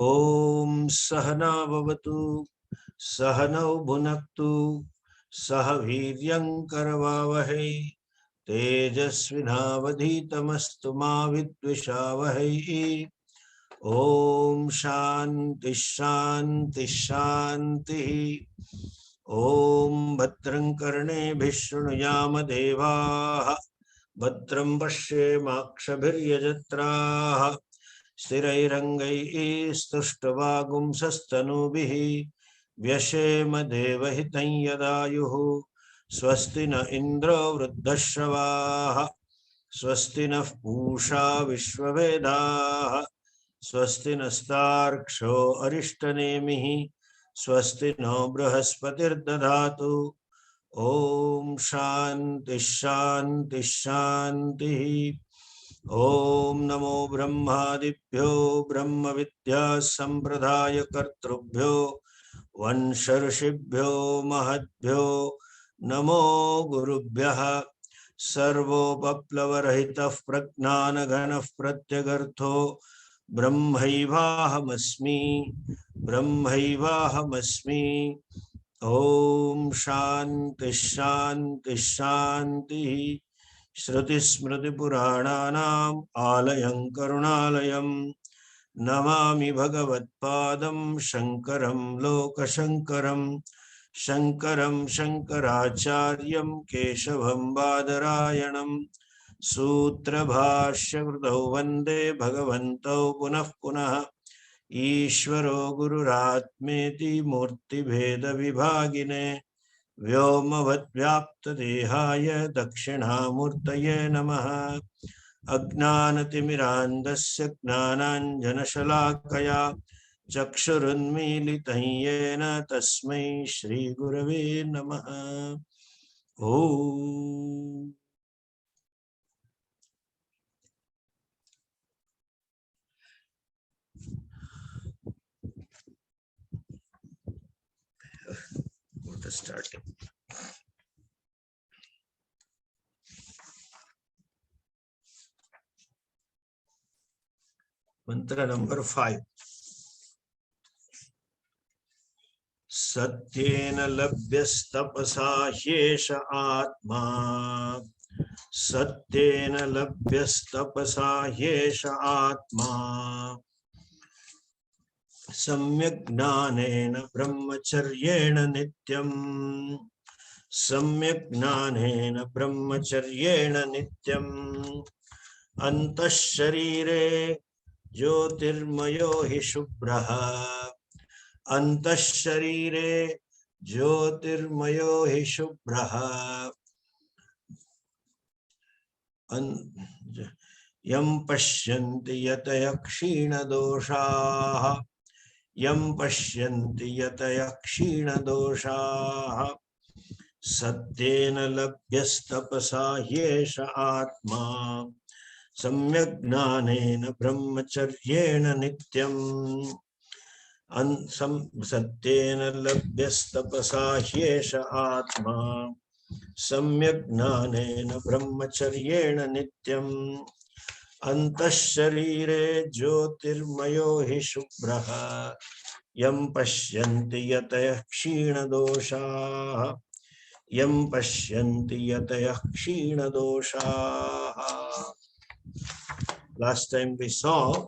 ॐ सहना भवतु सहनौ भुनक्तु सह वीर्यं करवावहै तेजस्विनावधीतमस्तु मा विद्विषावहै। ॐ शान्ति शान्ति शान्तिः। ॐ भद्रं कर्णेभिः शृणुयाम देवाः भद्रं पश्येमाक्षभिर्यजत्राः स्थिरैरङ्गैस्तुष्टवागुंसस्तनूभिः व्यशेम देवहितं यदायुः। स्वस्ति न इन्द्रो वृद्धश्रवाः स्वस्ति नः पूषा विश्ववेदाः स्वस्ति नस्तार्क्ष्यो अरिष्टनेमिः स्वस्ति नो बृहस्पतिर्दधातु। ॐ शान्ति शान्ति शान्तिः। ॐ नमो ब्रह्मादिभ्यो ब्रह्म विद्या संप्रदाय कर्तृभ्यो वंश ऋषिभ्यो महद्भ्यो नमो गुरुभ्यः। सर्वोपप्लवरहितः प्रज्ञानघनः प्रत्यगर्थो ब्रह्मैवाहमस्मि ब्रह्मैवाहमस्मि। ॐ शान्ति शान्ति शान्तिः। श्रुतिस्मृतिपुराणानाम् आलयं करुणालयं नमामि भगवत्पादं शङ्करं लोकशङ्करं। शङ्करं शङ्कराचार्यं केशवं बादरायणं सूत्रभाष्यकृतौ वन्दे भगवन्तौ पुनः पुनः। ईश्वरो गुरुरात्मेति मूर्तिभेदविभागिने व्योमवद्व्याप्तदेहाय दक्षिणामूर्तये नमः। अज्ञानतिमिरान्धस्य ज्ञानाञ्जनशलाकया चक्षुरुन्मीलितं येन तस्मै श्रीगुरवे नमः। ॐ start. Mantra number 5. सत्येन लभ्यस्तपसा ह्येष आत्मा सत्येन लभ्यस्तपसा ह्येष आत्मा सम्यक् ज्ञानेन ब्रह्मचर्येण नित्यम् सम्यक् ज्ञानेन ब्रह्मचर्येण नित्यम् अन्तः शरीरे ज्योतिर्मयो हि शुभ्रः अन्तः शरीरे ज्योतिर्मयो हि शुभ्रः यं पश्यन्ति यतयः क्षीणदोषाः यं पश्यन्ति यतयः क्षीणदोषाः सत्येन लभ्यस्तपसा ह्येष आत्मा सम्यक् ज्ञानेन ब्रह्मचर्येण नित्यम् सत्येन लभ्यस्तपसा ह्येष आत्मा सम्यक् ज्ञानेन ब्रह्मचर्येण नित्यम् अन्तः शरीरे ज्योतिर्मयो हि शुभ्रः यं पश्यन्ति यतयः क्षीणदोषाः यं पश्यन्ति यतयः क्षीणदोषाः. Last time we saw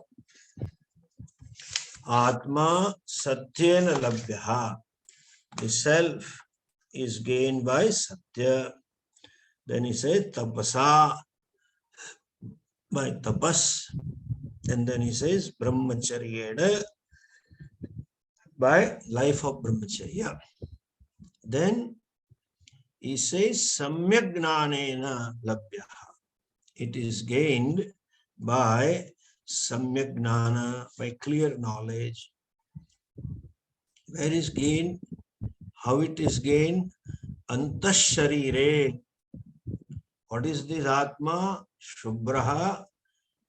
Atma Satyena Labhyaha. The self is gained by Satya. Then he says Tapasa, by tapas. And then he says Brahmacharyena, by life of Brahmacharya. Then he says Samyak Gnanena Labhyaha. It is gained by Samyak Gnana, by clear knowledge. Where is gained? How it is gained? Antah Sharire. What is this Atma? Shubhraha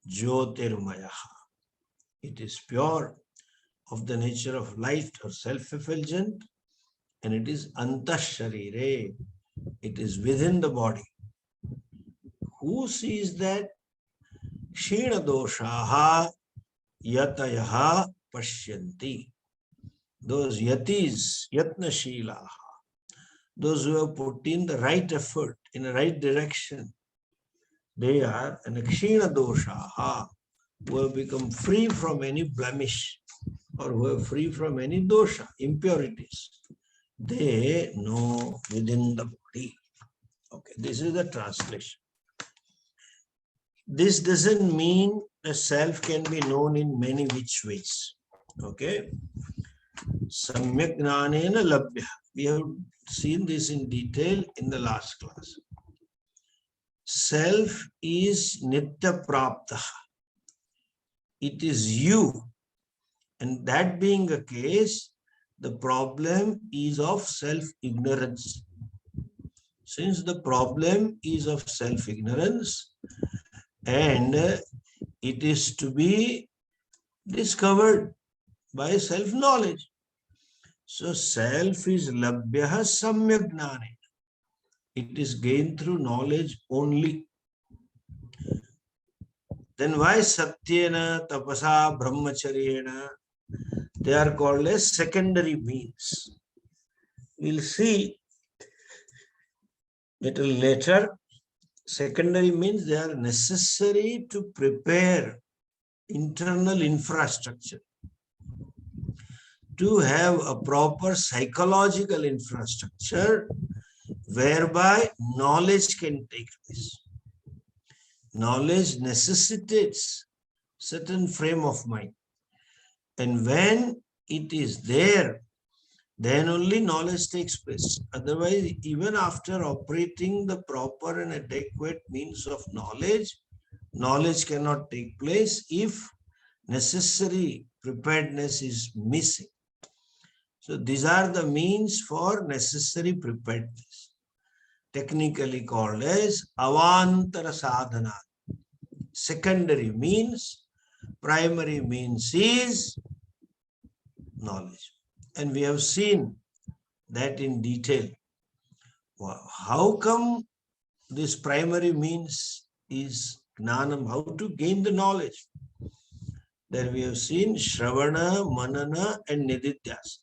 Jyotirmayaha. It is pure, of the nature of light or self-effulgent, and it is Antah Sharire. It is within the body. Who sees that? Kshina doshaha yatayaha pashyanti. Those yatis, yatnashilaha, those who have put in the right effort in the right direction, they are an akshina doshaha, who have become free from any blemish or who are free from any dosha, impurities. They know within the body. Okay, this is the translation. This doesn't mean the self can be known in many which ways. Okay. Samyak gnanena labhya. We have seen this in detail in the last class. Self is nitya prapta. It is you. And that being the case, the problem is of self-ignorance. Since the problem is of self-ignorance and it is to be discovered by self-knowledge. So self is labhyaha samyak gnane. It is gained through knowledge only. Then why satyena, tapasa, brahmacharyena? They are called as secondary means. We'll see little later. Secondary means they are necessary to prepare internal infrastructure, to have a proper psychological infrastructure whereby knowledge can take place. Knowledge necessitates certain frame of mind. And when it is there, then only knowledge takes place. Otherwise, even after operating the proper and adequate means of knowledge, knowledge cannot take place if necessary preparedness is missing. So these are the means for necessary preparedness, technically called as avantara sadhana. Secondary means, primary means is knowledge. And we have seen that in detail. How come this primary means is gnanam? How to gain the knowledge? There we have seen Shravana, Manana and Nididhyasana.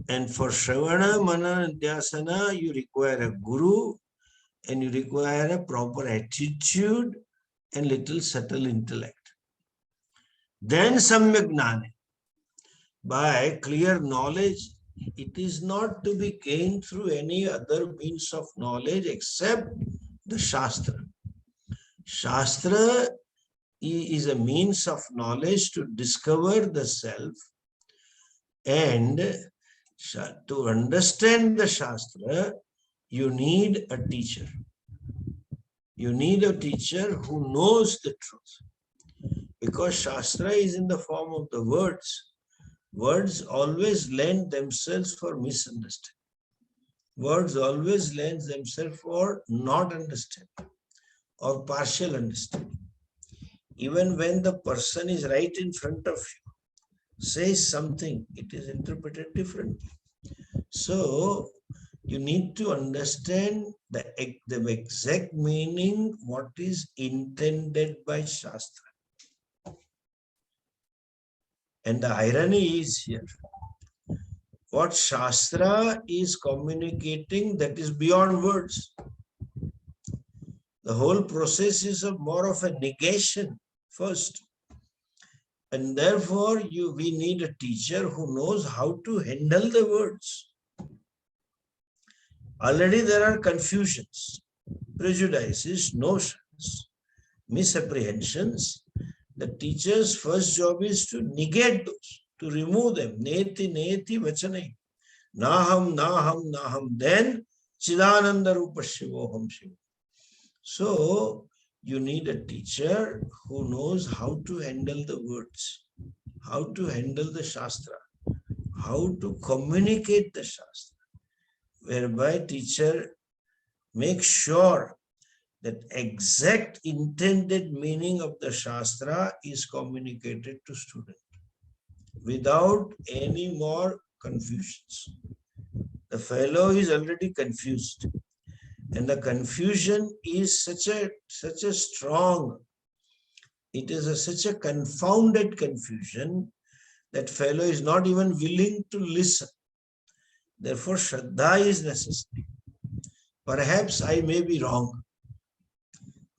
And for Shravana, Manana and Nididhyasana, you require a guru and you require a proper attitude and little subtle intellect. Then Samyak Gnane. By clear knowledge, it is not to be gained through any other means of knowledge except the Shastra. Shastra is a means of knowledge to discover the self, and to understand the Shastra, you need a teacher. You need a teacher who knows the truth. Because Shastra is in the form of the words. Words always lend themselves for misunderstanding. Words always lend themselves for not understanding or partial understanding. Even when the person is right in front of you, says something, it is interpreted differently. So you need to understand the exact meaning, what is intended by Shastra. And the irony is here. What Shastra is communicating, that is beyond words. The whole process is more of a negation first. And therefore, we need a teacher who knows how to handle the words. Already there are confusions, prejudices, notions, misapprehensions. The teacher's first job is to negate those, to remove them. Neti, neti, vachanai. Naham, naham, naham. Then, Chidananda Rupa Shivoham Shiva. So, you need a teacher who knows how to handle the words, how to handle the Shastra, how to communicate the Shastra, whereby teacher makes sure that exact intended meaning of the Shastra is communicated to student without any more confusions. The fellow is already confused, and the confusion is such a strong, it is such a confounded confusion That fellow is not even willing to listen. Therefore, Shraddha is necessary. Perhaps I may be wrong.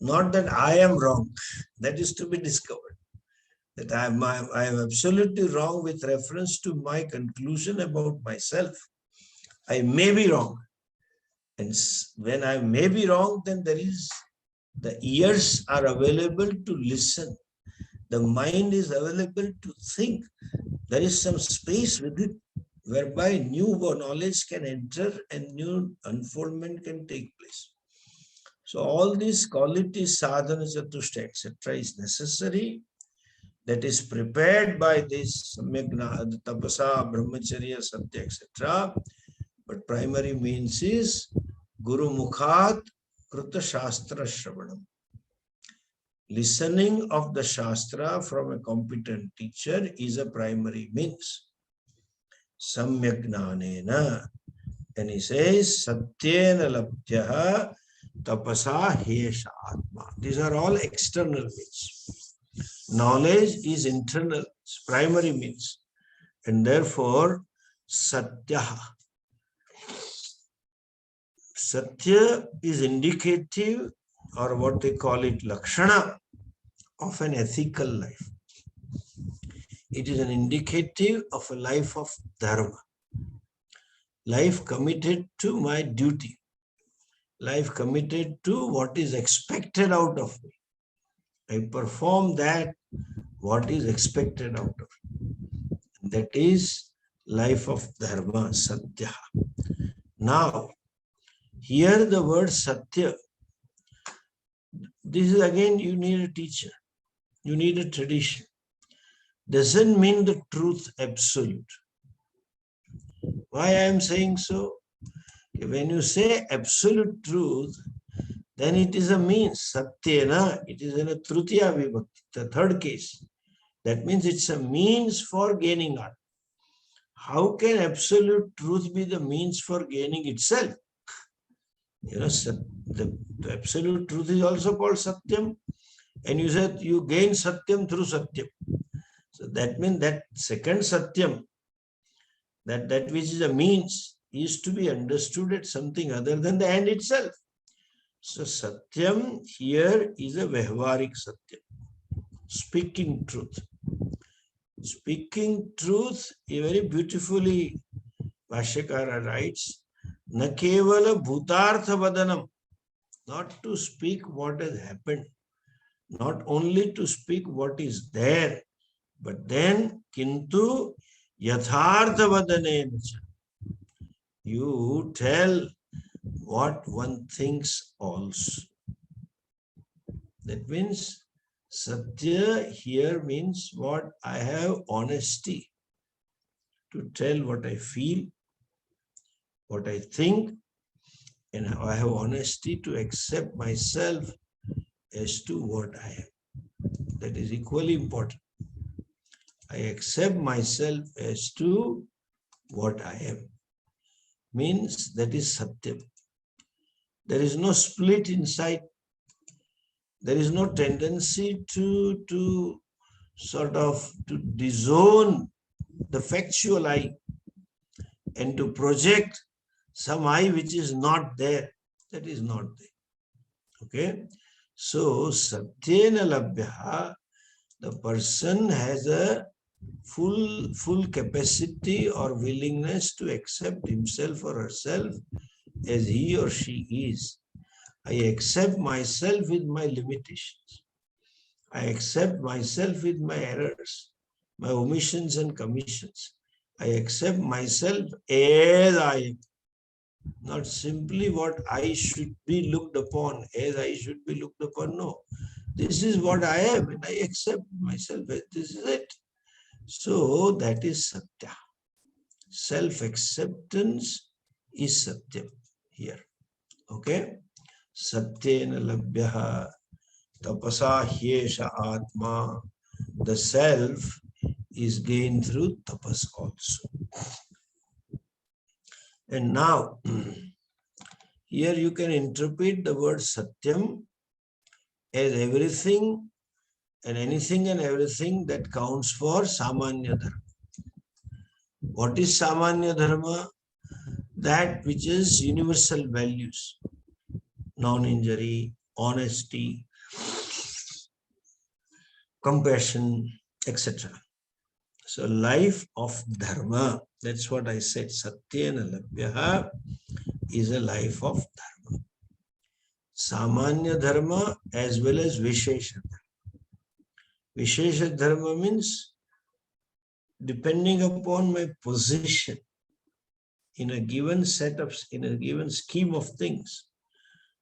Not that I am wrong. That is to be discovered. That I am absolutely wrong with reference to my conclusion about myself. I may be wrong. And when I may be wrong, then the ears are available to listen. The mind is available to think. There is some space within whereby new knowledge can enter and new unfoldment can take place. So all these qualities, sadhana, chatushta, etc. is necessary. That is prepared by this samyagna, tapasa, brahmacharya, satya, etc. But primary means is Guru Mukhat Kruta Shastra Shravanam. Listening of the Shastra from a competent teacher is a primary means. Samyagnanena. And he says, Satyena Labdyaha Tapasa Hesha Atma. These are all external means. Knowledge is internal, it's primary means. And therefore, Satyaha. Satya is indicative, or what they call it, Lakshana, of an ethical life. It is an indicative of a life of dharma. Life committed to my duty. Life committed to what is expected out of me. I perform that, what is expected out of me. That is life of dharma, Satya. Now, here the word Satya, this is again, you need a teacher, you need a tradition. Doesn't mean the truth absolute. Why I am saying so? When you say absolute truth, then it is a means, Satyena, it is in a Trutiya Vibhakti, the third case. That means it's a means for gaining art. How can absolute truth be the means for gaining itself? You know, the absolute truth is also called Satyam. And you said you gain Satyam through Satyam. So that means that second Satyam, that which is a means, is to be understood as something other than the end itself. So Satyam here is a Vyavaharik Satyam, speaking truth. Speaking truth, very beautifully Bhashyakara writes, Na kevala bhutartha vadanam, not to speak what has happened, not only to speak what is there, but then kintu yathartha vadanena. You tell what one thinks also. That means Satya here means what? I have honesty to tell what I feel, what I think, and I have honesty to accept myself as to what I am. That is equally important. I accept myself as to what I am. Means that is Satyam. There is no split inside. There is no tendency to sort of to disown the factual I and to project some I which is not there. That is not there. Okay. So Satyena Labhyaha, the person has a full capacity or willingness to accept himself or herself as he or she is. I accept myself with my limitations. I accept myself with my errors, my omissions and commissions. I accept myself as I am. Not simply what I should be looked upon, as I should be looked upon. No. This is what I am, and I accept myself as this is it. So that is Satya. Self-acceptance is Satya here. Okay? Satyena labhyaha tapasa hyesha atma. The self is gained through tapas also. And now, here you can interpret the word Satyam as everything and anything and everything that counts for Samanya Dharma. What is Samanya Dharma? That which is universal values, non-injury, honesty, compassion, etc. So life of dharma, that's what I said, Satyena Labhyaha is a life of dharma. Samanya dharma as well as Vishesha dharma. Vishesha dharma means depending upon my position in a given in a given scheme of things,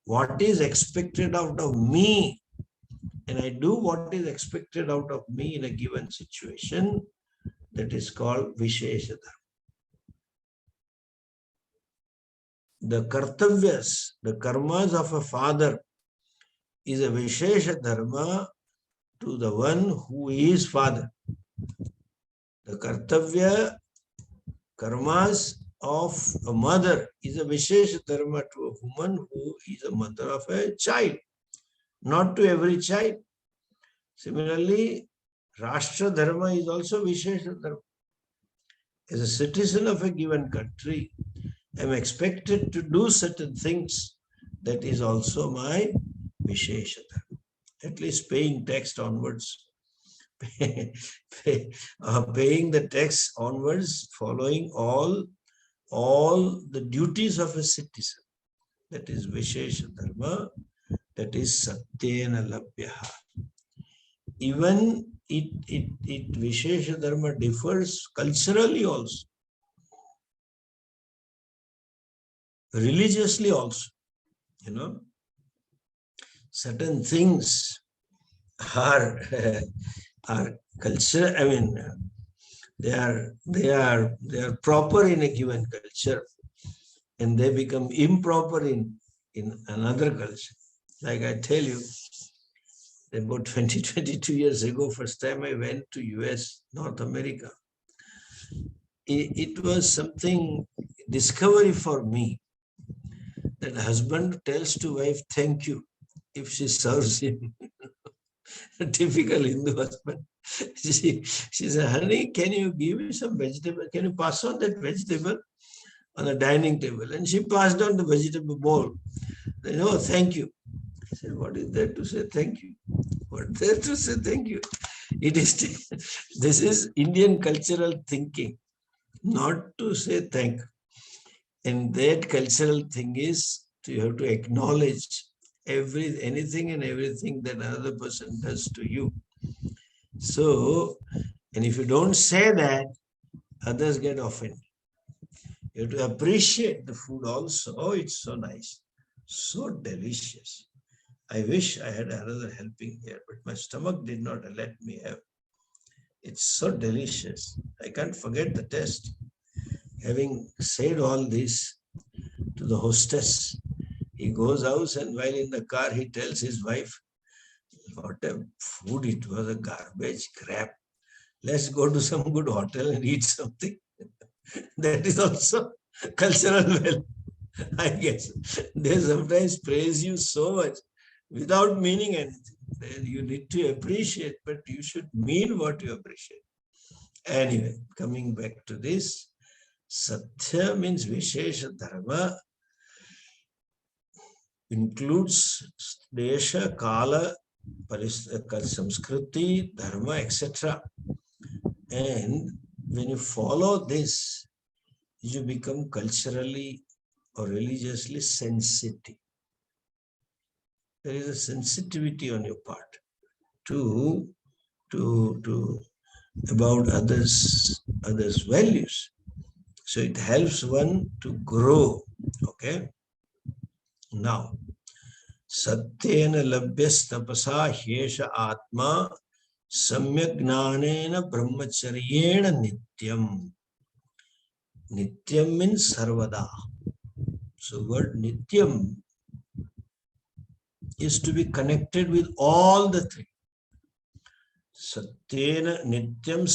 what is expected out of me, and I do what is expected out of me in a given situation, that is called Vishesha dharma. The kartavyas, the karmas of a father is a Vishesha dharma to the one who is father. The kartavya, karmas of a mother is a Vishesha dharma to a woman who is a mother of a child, not to every child. Similarly, Rashtra dharma is also Vishesha dharma. As a citizen of a given country, I am expected to do certain things. That is also my Vishesha dharma. At least paying tax onwards. Paying the tax onwards, following all the duties of a citizen. That is Vishesha dharma. That is Satyena Labhyaha. Even it Vishesha dharma differs culturally also, religiously also. Certain things are culture. I mean, they are proper in a given culture, and they become improper in another culture. Like I tell you, about 22 years ago, first time I went to US, North America. It was something discovery for me that husband tells to wife, thank you, if she serves him. A typical Hindu husband. She said, honey, can you give me some vegetable? Can you pass on that vegetable on the dining table? And she passed on the vegetable bowl. Then, oh, thank you. I said, what is there to say thank you? What there to say thank you? This is Indian cultural thinking, not to say thank. And that cultural thing is you have to acknowledge anything and everything that another person does to you. So, and if you don't say that, others get offended. You have to appreciate the food also. Oh, it's so nice, so delicious. I wish I had another helping here, but my stomach did not let me have. It's so delicious. I can't forget the taste. Having said all this to the hostess, he goes out, and while in the car, he tells his wife, what a food it was, a garbage crap. Let's go to some good hotel and eat something. That is also cultural well. I guess they sometimes praise you so much without meaning anything. Then you need to appreciate, but you should mean what you appreciate. Anyway, coming back to this, Satya means Vishesha Dharma, includes Desha, Kala, Samskriti, Dharma, etc. And when you follow this, you become culturally or religiously sensitive. There is a sensitivity on your part to about others' values. So it helps one to grow. Okay. Now, Satyena labhyas tapasa hyesha atma samyak gnanena brahmacharyena nityam. Nityam means sarvada. So word nityam is to be connected with all the three. Satyena, nityam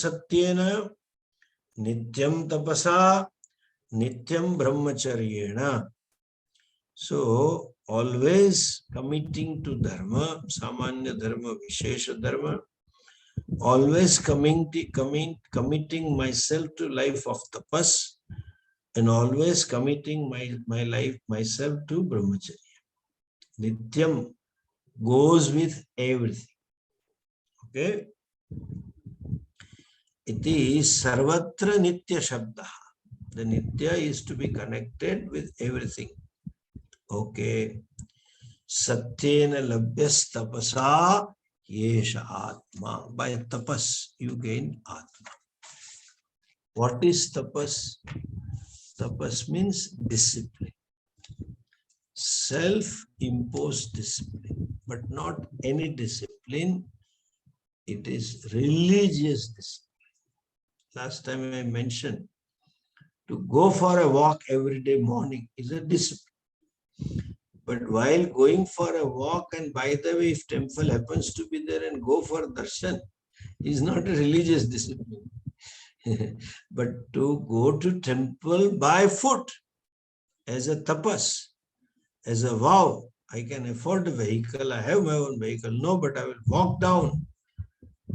tapasa, nityam brahmacharyena. So always committing to dharma, samanya dharma, vishesha dharma, always committing myself to life of tapas, and always committing my life myself to brahmacharya. Nityam goes with everything. Okay? It is sarvatra nitya shabda. The nitya is to be connected with everything. Okay. Satyena labhyas tapasa yesha atma. By tapas, you gain atma. What is tapas? Tapas means discipline. Self-imposed discipline, but not any discipline. It is religious discipline. Last time I mentioned, to go for a walk every day morning is a discipline. But while going for a walk, and by the way, if temple happens to be there and go for darshan, is not a religious discipline. But to go to temple by foot as a tapas, as a vow, I can afford a vehicle, I have my own vehicle. No, but I will walk down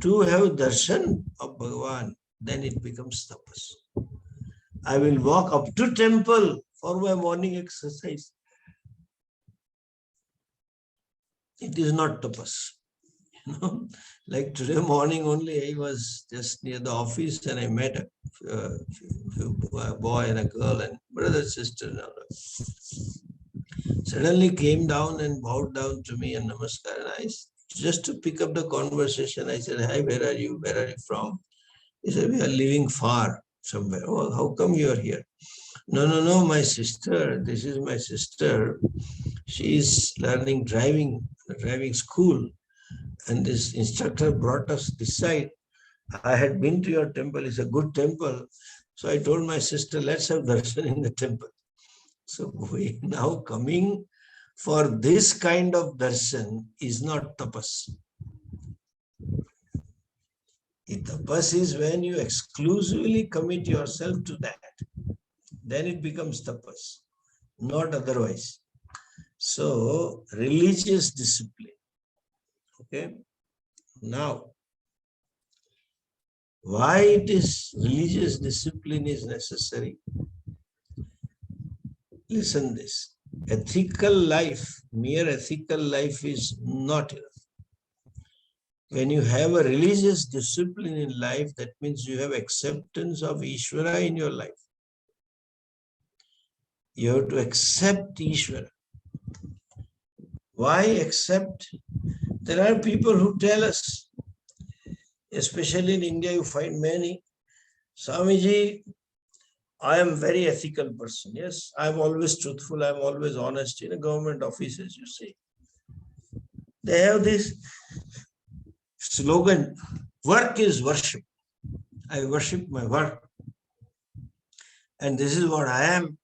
to have darshan of Bhagavan, then it becomes tapas. I will walk up to temple for my morning exercise. It is not tapas. Like today morning only, I was just near the office and I met a boy and a girl and brother, sister. Suddenly came down and bowed down to me and namaskar. And I, just to pick up the conversation, I said, "Hi, where are you? Where are you from?" He said, "We are living far somewhere." "Oh, how come you are here?" No, my sister. This is my sister. She is learning driving school. And this instructor brought us this side. I had been to your temple. It's a good temple. So I told my sister, let's have darshan in the temple. So we now coming for this kind of darshan is not tapas. Tapas is when you exclusively commit yourself to that. Then it becomes tapas, not otherwise. So religious discipline. Okay. Now, why it is religious discipline is necessary? Listen this. Ethical life, mere ethical life is not enough. When you have a religious discipline in life, that means you have acceptance of Ishvara in your life. You have to accept Ishvara. Why accept? There are people who tell us, especially in India, you find many, Swamiji, I am very ethical person. Yes, I'm always truthful. I'm always honest. In a government offices, you see. They have this slogan, work is worship. I worship my work. And this is what I am.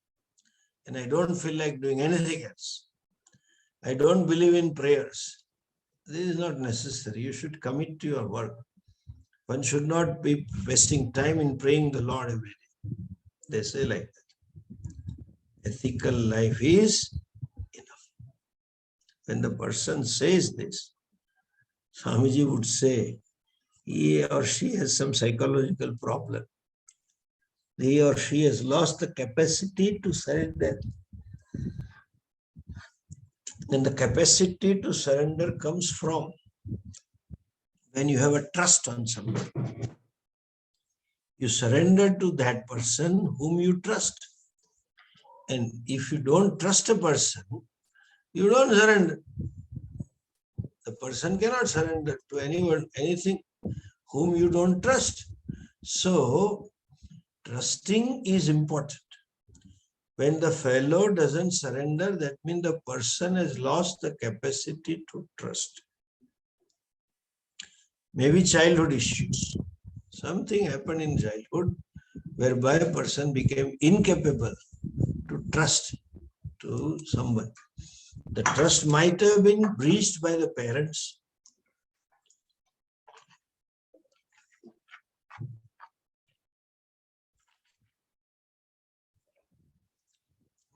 And I don't feel like doing anything else. I don't believe in prayers. This is not necessary. You should commit to your work. One should not be wasting time in praying the Lord every day. They say like that. Ethical life is enough. When the person says this, Swamiji would say, he or she has some psychological problem. He or she has lost the capacity to surrender. And the capacity to surrender comes from when you have a trust on somebody. You surrender to that person whom you trust. And if you don't trust a person, you don't surrender. The person cannot surrender to anyone, anything whom you don't trust. So, trusting is important. When the fellow doesn't surrender, that means the person has lost the capacity to trust. Maybe childhood issues. Something happened in childhood whereby a person became incapable to trust to someone. The trust might have been breached by the parents.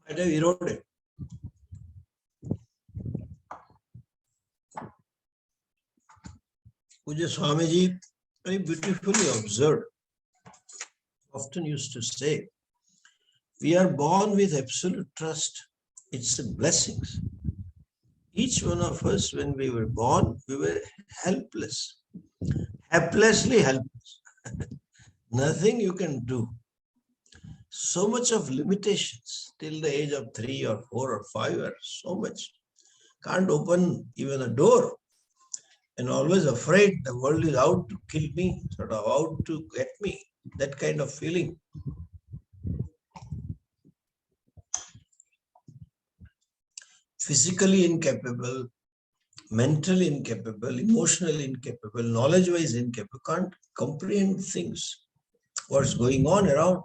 Might have eroded. Puja Swamiji very beautifully observed, often used to say, we are born with absolute trust. It's a blessing. Each one of us, when we were born, we were helpless, helplessly helpless. Nothing you can do. So much of limitations till the age of 3 or 4 or 5 or so much. Can't open even a door. And always afraid the world is out to kill me, sort of out to get me. That kind of feeling. Physically incapable, mentally incapable, emotionally incapable, knowledge-wise incapable, can't comprehend things, what's going on around,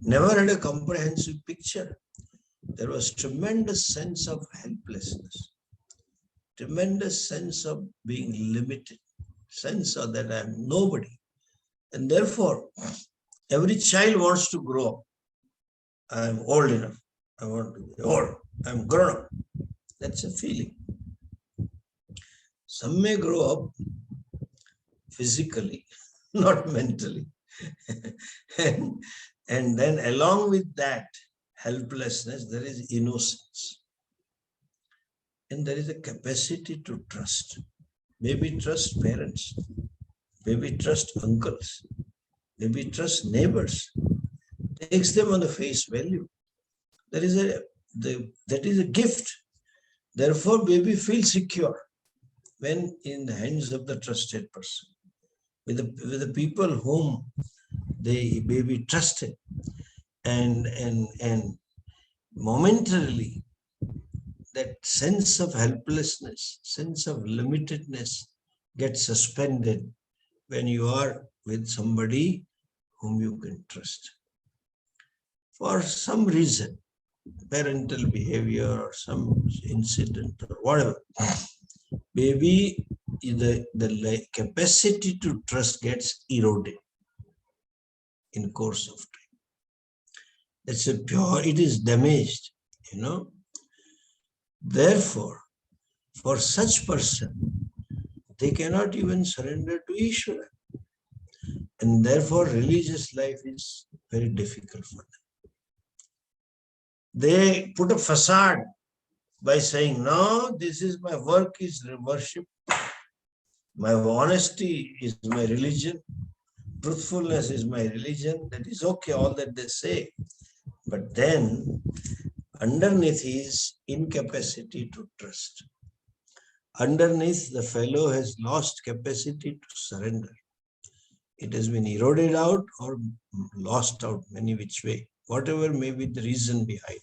never had a comprehensive picture. There was tremendous sense of helplessness, tremendous sense of being limited, sense of that I'm nobody. And therefore, every child wants to grow up. I'm old enough. I want to be old. I'm grown up. That's a feeling. Some may grow up physically, not mentally. and then along with that helplessness, there is innocence. And there is a capacity to trust. Maybe trust parents, maybe trust uncles, maybe trust neighbors. Takes them on the face value. That is a gift. Therefore, baby feels secure when in the hands of the trusted person, with the people whom the baby trusted, and momentarily that sense of helplessness, sense of limitedness gets suspended when you are with somebody whom you can trust. For some reason, parental behavior or some incident or whatever, maybe the capacity to trust gets eroded in course of time. That's a pure, it is damaged, Therefore, for such person, they cannot even surrender to Ishvara. And therefore, religious life is very difficult for them. They put a facade by saying, no, this is my work, is worship. My honesty is my religion. Truthfulness is my religion. That is okay, all that they say. But then, underneath is incapacity to trust. Underneath, the fellow has lost capacity to surrender. It has been eroded out or lost out many which way, whatever may be the reason behind.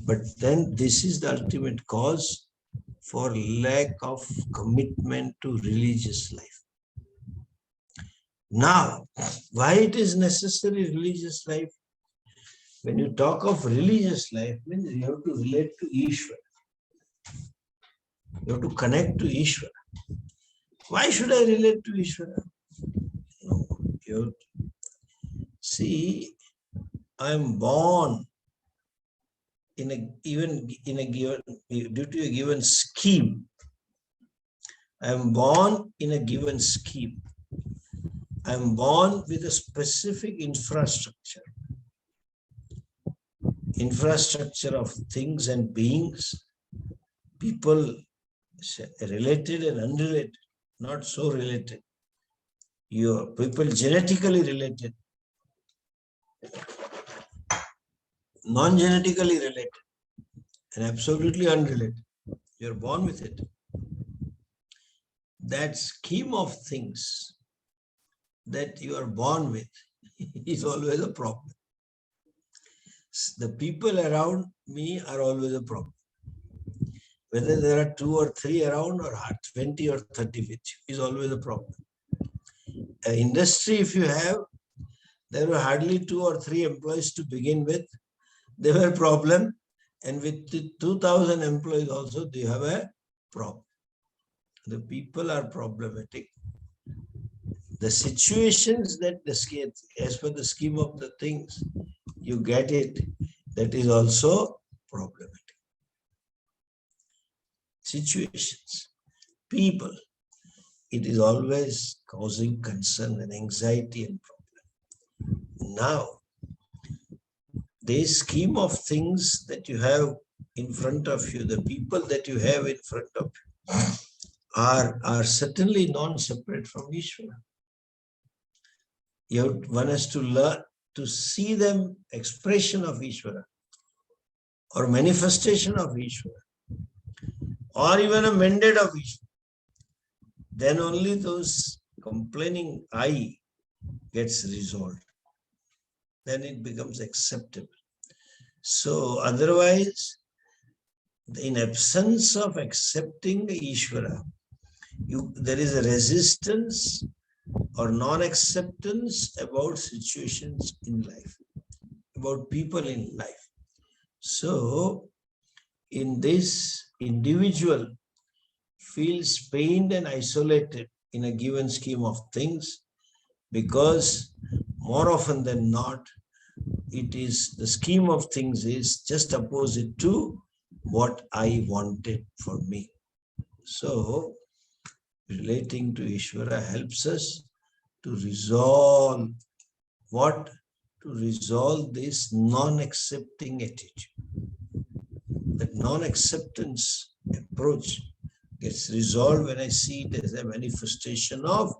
But then this is the ultimate cause for lack of commitment to religious life. Now, why it is necessary religious life? When you talk of religious life, means you have to relate to Ishvara. You have to connect to Ishvara. Why should I relate to Ishvara? No, you have to see, I am born due to a given scheme. I am born in a given scheme. I am born with a specific infrastructure of things and beings, people related and unrelated, not so related. Your people genetically related, non-genetically related, and absolutely unrelated. You're born with it. That scheme of things that you are born with is always a problem. The people around me are always a problem. Whether there are 2 or 3 around or 20 or 30 with you is always a problem. An industry, if you have, there were hardly 2 or 3 employees to begin with. They were a problem. And with 2,000 employees also, they have a problem. The people are problematic. The situations that as per the scheme of the things, you get it, that is also problematic. Situations, people. it is always causing concern and anxiety and problem. Now, this scheme of things that you have in front of you, the people that you have in front of you, are certainly non-separate from Ishvara. One has to learn to see them expression of Ishvara or manifestation of Ishvara or even a mandate of Ishvara. Then only those complaining I gets resolved. Then it becomes acceptable. So otherwise, in absence of accepting Ishvara, there is a resistance or non-acceptance about situations in life, about people in life. So, in this, individual feels pained and isolated in a given scheme of things because more often than not, it is the scheme of things is just opposite to what I wanted for me. So, relating to Ishvara helps us to resolve what? To resolve this non-accepting attitude. That non-acceptance approach gets resolved when I see it as a manifestation of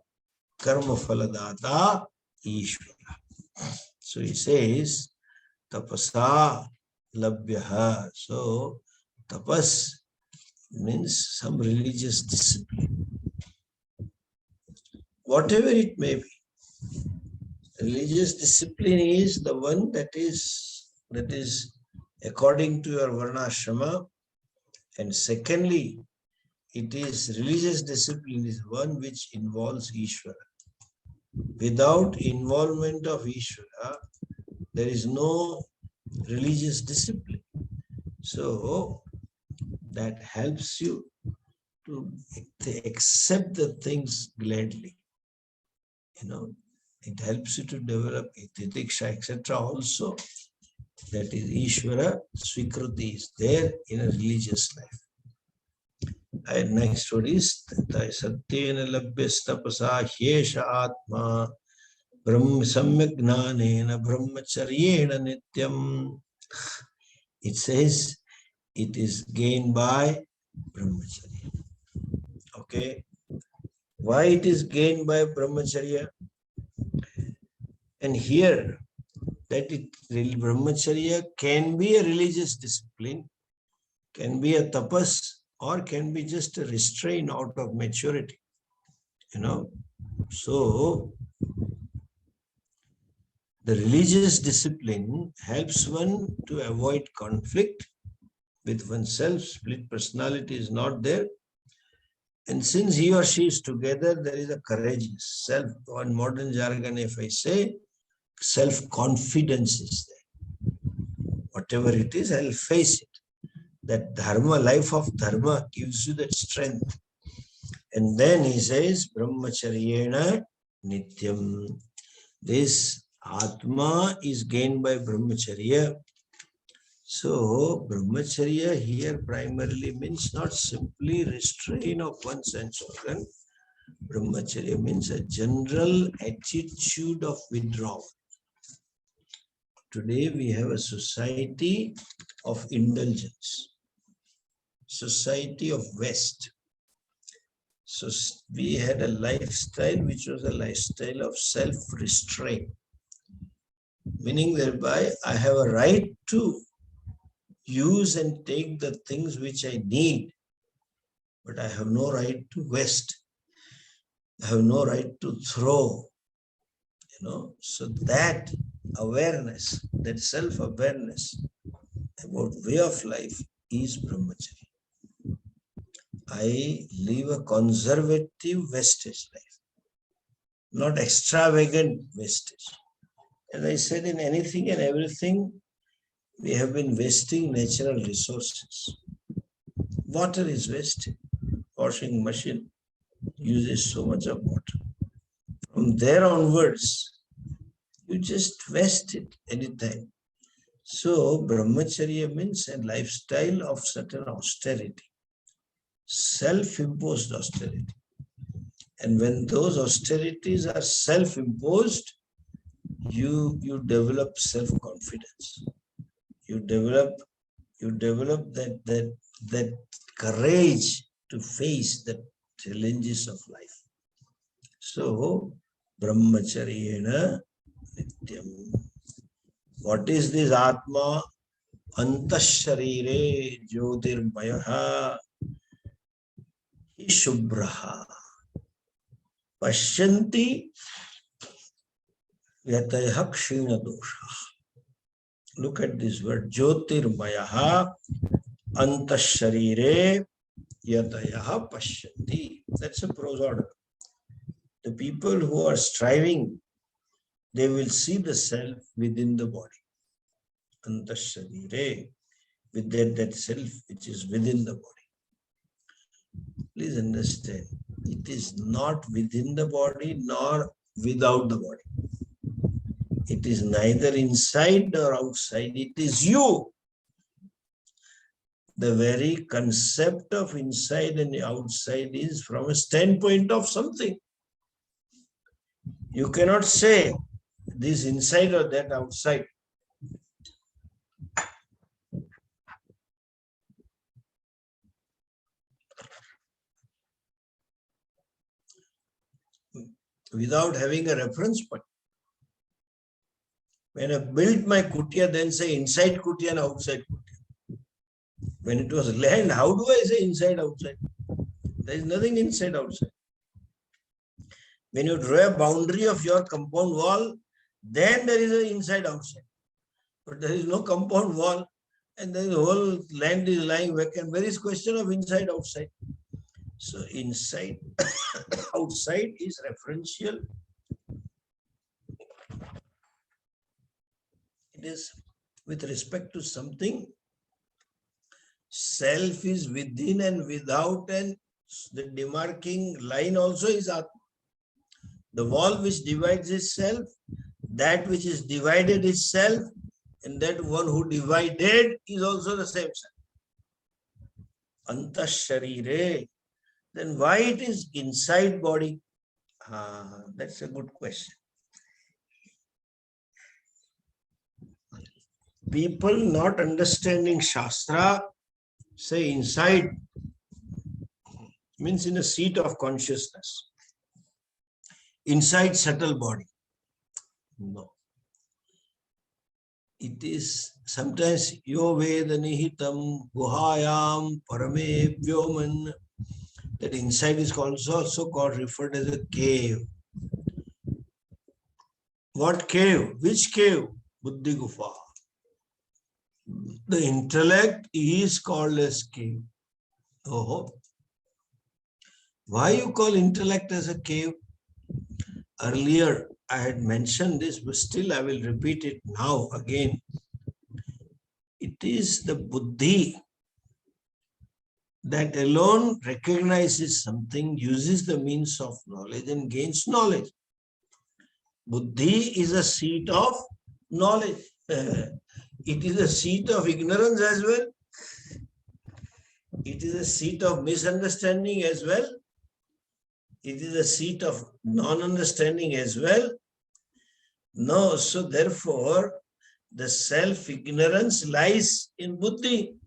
karma phaladata Ishvara. So he says, tapasa labhyaha. So tapas means some religious discipline. Whatever it may be, religious discipline is the one that is according to your varnashrama, and secondly, it is religious discipline is one which involves Ishvara. Without involvement of Ishvara, there is no religious discipline. So that helps you to accept the things gladly. It helps you to develop titiksha, etc. also. That is Ishvara, Svikruti is there in a religious life. And next word is Satyena Labhyastapasa Hyesha Atma Brahma Samyak Gnanena Brahmacharyena Nityam. It says it is gained by Brahmacharya. Okay. Why it is gained by Brahmacharya? And here, that Brahmacharya can be a religious discipline, can be a tapas, or can be just a restraint out of maturity. So the religious discipline helps one to avoid conflict with oneself. Split personality is not there. And since he or she is together, there is a courageous self. On modern jargon, if I say, self-confidence is there. Whatever it is, I'll face it. That dharma, life of dharma gives you that strength. And then he says, Brahmacharyena Nityam. This Atma is gained by Brahmacharya. So, Brahmacharya here primarily means not simply restraint of one sense organ. Brahmacharya means a general attitude of withdrawal. Today we have a society of indulgence, society of West. So we had a lifestyle which was a lifestyle of self-restraint, meaning thereby I have a right to use and take the things which I need, but I have no right to waste. I have no right to throw, So that awareness, that self-awareness about way of life is Brahmacharya. I live a conservative wastage life, not extravagant wastage. As I said, in anything and everything, we have been wasting natural resources. Water is wasted. Washing machine uses so much of water. From there onwards, you just waste it anytime. So, Brahmacharya means a lifestyle of certain austerity, self-imposed austerity. And when those austerities are self-imposed, you develop self-confidence. You develop that courage to face the challenges of life. So, brahmacharyena nityam. What is this Atma? Antasharire jyotirmayaha hi shubhraha pashyanti yatayah kshina dosha. Look at this word, jyotirmayaha antasharire yatayah pashyanti. That's a prose order. The people who are striving, they will see the self within the body. Antasharire, with that self which is within the body. Please understand, it is not within the body nor without the body. It is neither inside nor outside. It is you. The very concept of inside and outside is from a standpoint of something. You cannot say this inside or that outside. Without having a reference point. When I built my kutia, then say inside kutia and outside kutia. When it was land, how do I say inside, outside? There is nothing inside, outside. When you draw a boundary of your compound wall, then there is an inside, outside. But there is no compound wall, and the whole land is lying vacant. Where is question of inside, outside? So inside, outside is referential. It is with respect to something. Self is within and without, and the demarking line also is Atma. The wall which divides itself, that which is divided is self, and that one who divided is also the same self. Antasharire. Then why it is inside body? That's a good question. People not understanding Shastra say inside means in a seat of consciousness. Inside subtle body. No. It is sometimes yo veda nihitam guhayam parame vyoman. That inside is also called, referred as a cave. What cave? Which cave? Buddhi Gufa. The intellect is called as cave. Oh, why you call intellect as a cave? Earlier I had mentioned this, but still I will repeat it now again. It is the buddhi that alone recognizes something, uses the means of knowledge and gains knowledge. Buddhi is a seat of knowledge. It is a seat of ignorance as well. It is a seat of misunderstanding as well. It is a seat of non-understanding as well. No, so therefore, the self-ignorance lies in buddhi.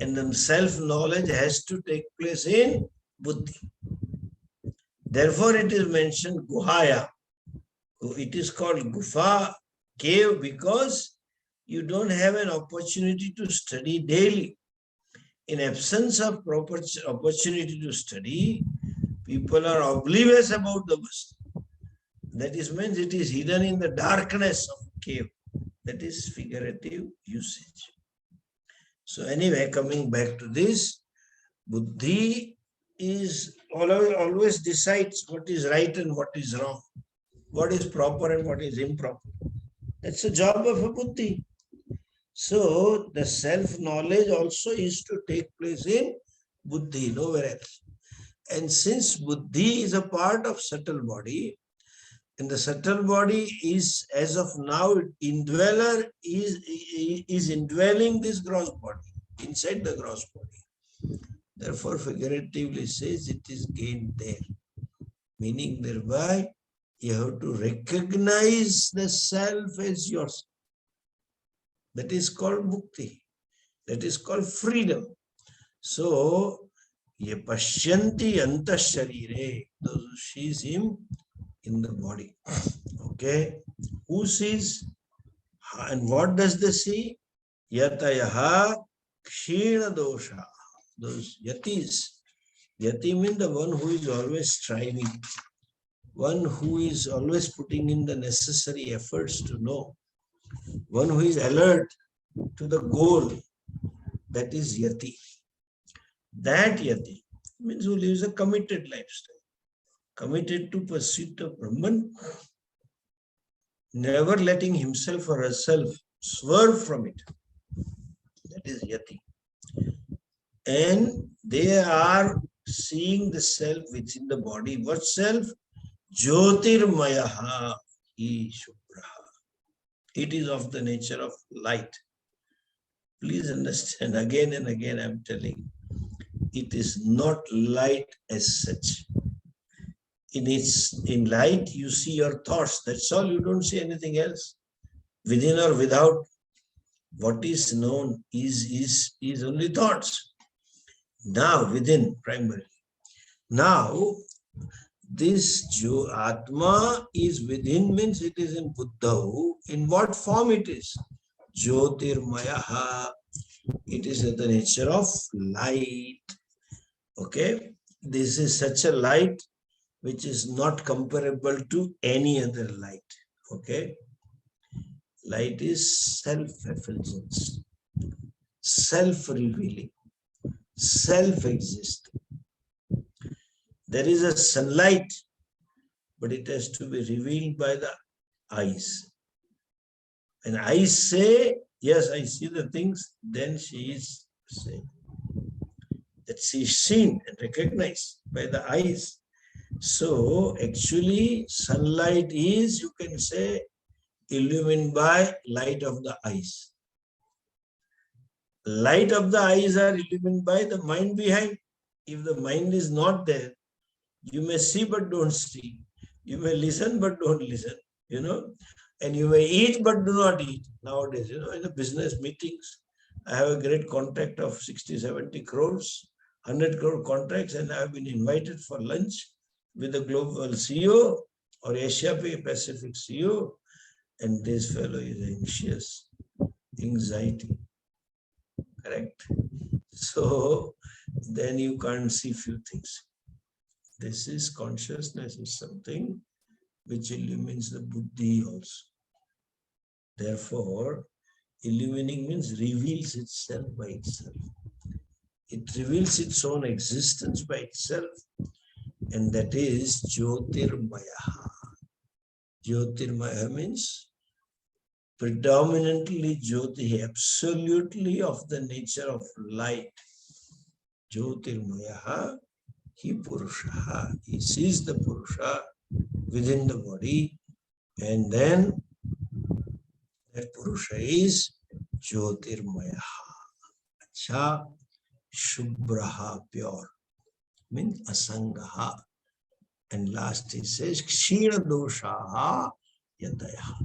And then self-knowledge has to take place in buddhi. Therefore, it is mentioned guhaya. It is called gufa, cave, because you don't have an opportunity to study daily. In absence of proper opportunity to study, people are oblivious about the Vast. That is means it is hidden in the darkness of cave. That is figurative usage. So anyway, coming back to this, buddhi is always decides what is right and what is wrong, what is proper and what is improper. That's the job of a buddhi. So the self-knowledge also is to take place in buddhi, nowhere else. And since buddhi is a part of subtle body, and the subtle body is, as of now, indweller is indwelling this gross body, inside the gross body. Therefore, figuratively says it is gained there. Meaning thereby, you have to recognize the self as yours. That is called mukti. That is called freedom. So, ye pashyanti anta sharire. She sees him in the body. Okay. Who sees? And what does they see? Yatayaha kshina dosha. Those yatis. Yati means the one who is always striving. One who is always putting in the necessary efforts to know. One who is alert to the goal. That is yati. That yati means who lives a committed lifestyle. Committed to pursuit of Brahman, never letting himself or herself swerve from it. That is yati. And they are seeing the self within the body. What self? Jyotirmayaha hi shubraha. It is of the nature of light. Please understand, again and again I'm telling, it is not light as such. In light, you see your thoughts. That's all. You don't see anything else. Within or without, what is known is only thoughts. Now, within, primarily. Now, this Atma is within means it is in Buddha. In what form it is? Jyotirmayaha. It is the nature of light. Okay? This is such a light which is not comparable to any other light. Okay? Light is self-effulgence, self-revealing, self-existing. There is a sunlight, but it has to be revealed by the eyes. When eyes say, yes, I see the things, then she is saying that she is seen and recognized by the eyes. So actually, sunlight is, you can say, illumined by light of the eyes. Light of the eyes are illumined by the mind behind. If the mind is not there, you may see but don't see. You may listen but don't listen, and you may eat but do not eat. Nowadays, in the business meetings, I have a great contract of 60, 70 crores, 100 crore contracts, and I have been invited for lunch with the global CEO or Asia Pacific CEO, and this fellow is anxious, anxiety, correct? So then you can't see few things. This is consciousness is something which illumines the buddhi also. Therefore, illumining means reveals itself by itself. It reveals its own existence by itself, and that is Jyotirmaya. Jyotirmaya means predominantly Jyoti, absolutely of the nature of light. Jyotirmaya, he Purusha. He sees the Purusha within the body, and then that Purusha is Jyotirmaya. Acha, Shubhraha, pure, means Asangaha. And last he says, Kshira doshaha yataya.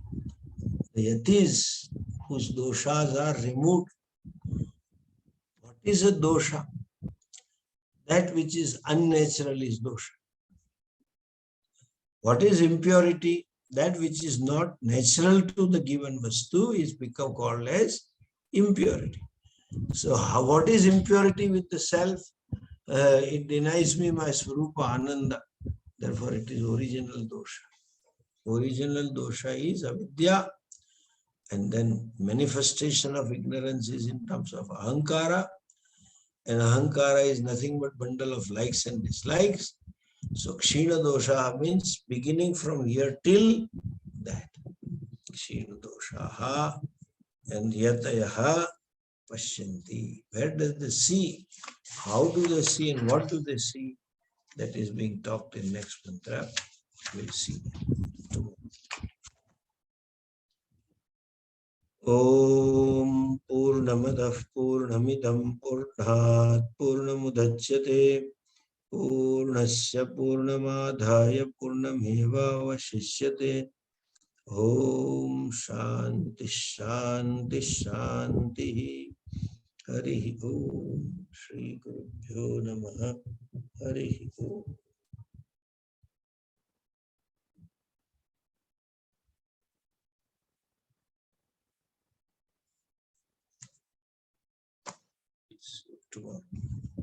The yatis whose doshas are removed. What is a dosha? That which is unnatural is dosha. What is impurity? That which is not natural to the given vastu is become called as impurity. So what is impurity with the self? It denies me my Swarupa Ananda. Therefore, it is original dosha. Original dosha is avidya, and then manifestation of ignorance is in terms of ahankara, and ahankara is nothing but bundle of likes and dislikes. So kshina dosha means beginning from here till that. Kshina dosha and yatayaha pashyanti. Where does they see? How do they see and what do they see? That is being talked in next mantra. We'll see tomorrow. Om Purnamadah Purnamidam Purnat Purnamudachyate पूर्णस्य पूर्णमादाय पूर्णमेवावशिष्यते। ओम शांति शांति शांति। हरि ओम। श्री गुरुभ्यो नमः। हरि ओम। Tomorrow.